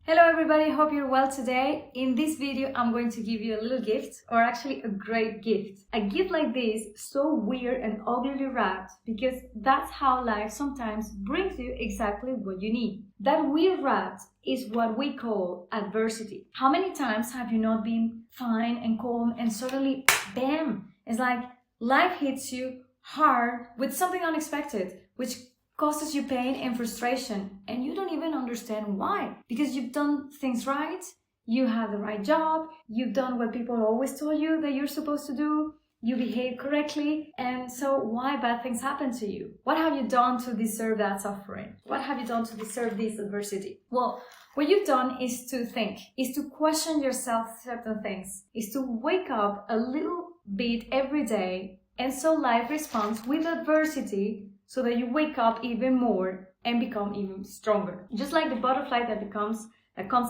Hello everybody, hope you're well today. In this video, I'm going to give you a little gift, or actually a great gift. A gift like this, so weird and uglily wrapped, because that's how life sometimes brings you exactly what you need. That weird wrapped is what we call adversity. How many times have you not been fine and calm and suddenly, bam, it's like life hits you hard with something unexpected, which causes you pain and frustration, and you don't even understand why, because you've done things right, you have the right job, you've done what people always told you that you're supposed to do, you behave correctly, and so why bad things happen to you? What have you done to deserve that suffering? What have you done to deserve this adversity? Well, what you've done is to think, is to question yourself certain things, is to wake up a little bit every day, and so life responds with adversity so that you wake up even more and become even stronger. Just like the butterfly that comes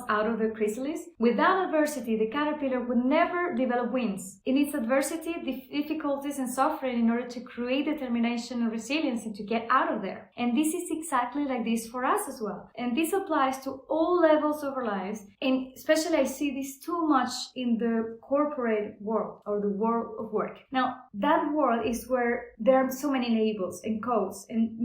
out of the chrysalis. Without adversity, the caterpillar would never develop wings. It needs adversity, difficulties and suffering in order to create determination and resilience and to get out of there. And this is exactly like this for us as well. And this applies to all levels of our lives. And especially I see this too much in the corporate world or the world of work. Now, that world is where there are so many labels and codes and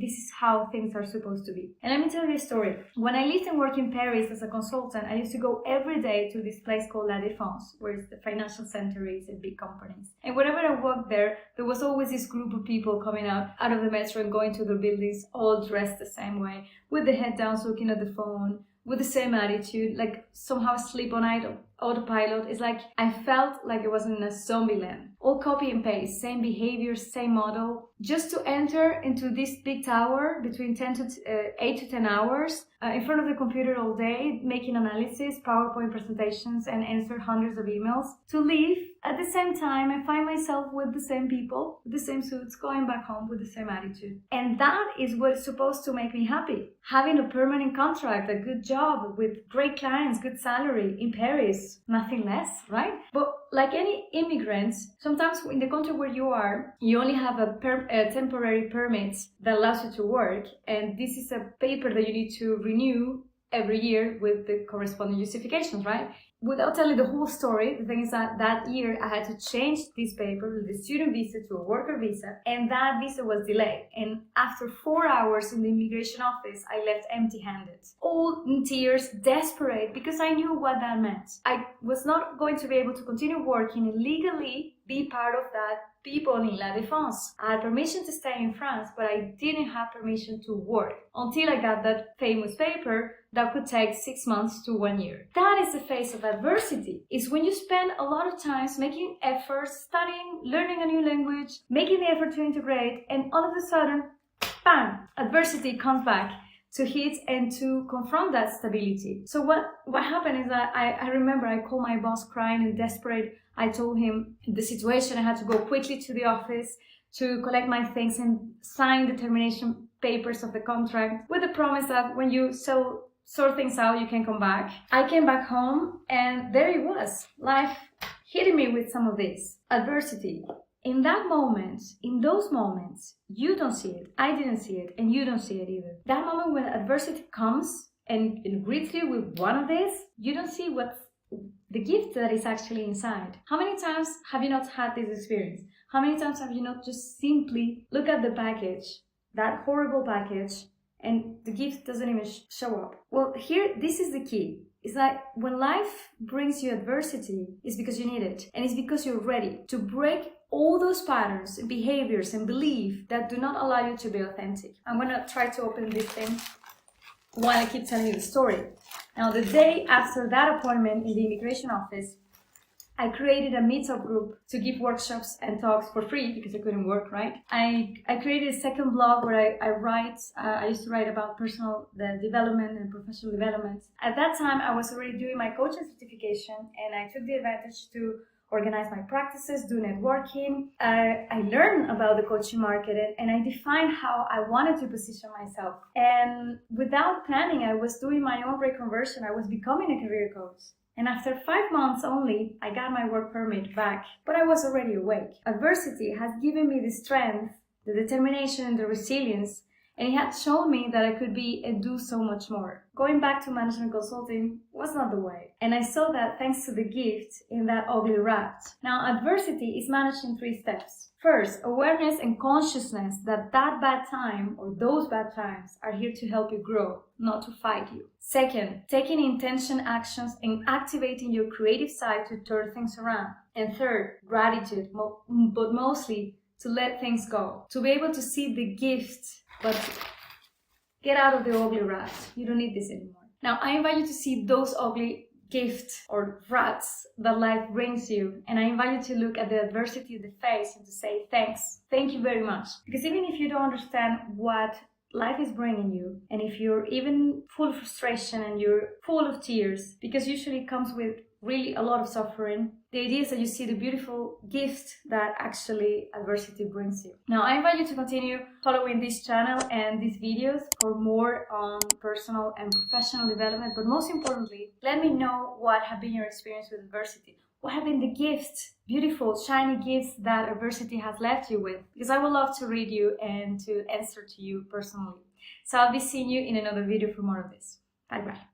this is how things are supposed to be. And let me tell you a story. When I lived and worked in Paris as a consultant, I used to go every day to this place called La Défense, where the financial center is and big companies. And whenever I walked there was always this group of people coming out of the metro and going to their buildings, all dressed the same way, with the head down, looking at the phone, with the same attitude, like somehow asleep on autopilot. It's like I felt like it was in a zombie land. All copy and paste, same behavior, same model, just to enter into this big tower between 8 to 10 hours in front of the computer all day, making analysis, PowerPoint presentations, and answer hundreds of emails, to leave at the same time and find myself with the same people, with the same suits, going back home with the same attitude. And that is what's supposed to make me happy. Having a permanent contract, a good job with great clients, good salary in Paris, nothing less, right? But like any immigrant, sometimes in the country where you are, you only have a temporary permit that allows you to work, and this is a paper that you need to renew every year with the corresponding justifications, right? Without telling the whole story, the thing is that year I had to change this paper with the student visa to a worker visa, and that visa was delayed. And after 4 hours in the immigration office, I left empty-handed, all in tears, desperate, because I knew what that meant. I was not going to be able to continue working and legally be part of that people in La Défense. I had permission to stay in France, but I didn't have permission to work until I got that famous paper that could take 6 months to 1 year. That is the face of adversity. It's when you spend a lot of time making efforts, studying, learning a new language, making the effort to integrate, and all of a sudden, bam, adversity comes back to hit and to confront that stability. So what happened is that I remember I called my boss crying and desperate. I told him the situation. I had to go quickly to the office to collect my things and sign the termination papers of the contract with the promise that when you sort things out, you can come back. I came back home and there it was. Life hitting me with some of this adversity. In that moment, in those moments, you don't see it, I didn't see it, and you don't see it either. That moment when adversity comes and greets you with one of these, you don't see what's the gift that is actually inside. How many times have you not had this experience? How many times have you not just simply look at the package, that horrible package, and the gift doesn't even show up? Well, here, this is the key. It's like when life brings you adversity, it's because you need it. And it's because you're ready to break all those patterns and behaviors and beliefs that do not allow you to be authentic. I'm going to try to open this thing while I keep telling you the story. Now, the day after that appointment in the immigration office, I created a meetup group to give workshops and talks for free because I couldn't work, right? I created a second blog where I write. I used to write about personal development and professional development. At that time, I was already doing my coaching certification, and I took the advantage to organize my practices, do networking. I learned about the coaching market and I defined how I wanted to position myself. And without planning, I was doing my own reconversion. I was becoming a career coach. And after 5 months only, I got my work permit back, but I was already awake. Adversity has given me the strength, the determination, and the resilience, And it had shown me that I could be and do so much more. Going back to management consulting was not the way. And I saw that thanks to the gift in that ugly rat. Now, adversity is managed in 3 steps. First, awareness and consciousness that bad time or those bad times are here to help you grow, not to fight you. Second, taking intention actions and activating your creative side to turn things around. And third, gratitude, but mostly to let things go. To be able to see the gift, but get out of the ugly rat. You don't need this anymore. Now, I invite you to see those ugly gifts or rats that life brings you, and I invite you to look at the adversity of the face and to say thanks. Thank you very much. Because even if you don't understand what life is bringing you, and if you're even full of frustration and you're full of tears, because usually it comes with really a lot of suffering, the idea is that you see the beautiful gift that actually adversity brings you. Now, I invite you to continue following this channel and these videos for more on personal and professional development, but most importantly, let me know what have been your experience with adversity. What have been the gifts, beautiful, shiny gifts that adversity has left you with? Because I would love to read you and to answer to you personally. So I'll be seeing you in another video for more of this. Bye bye.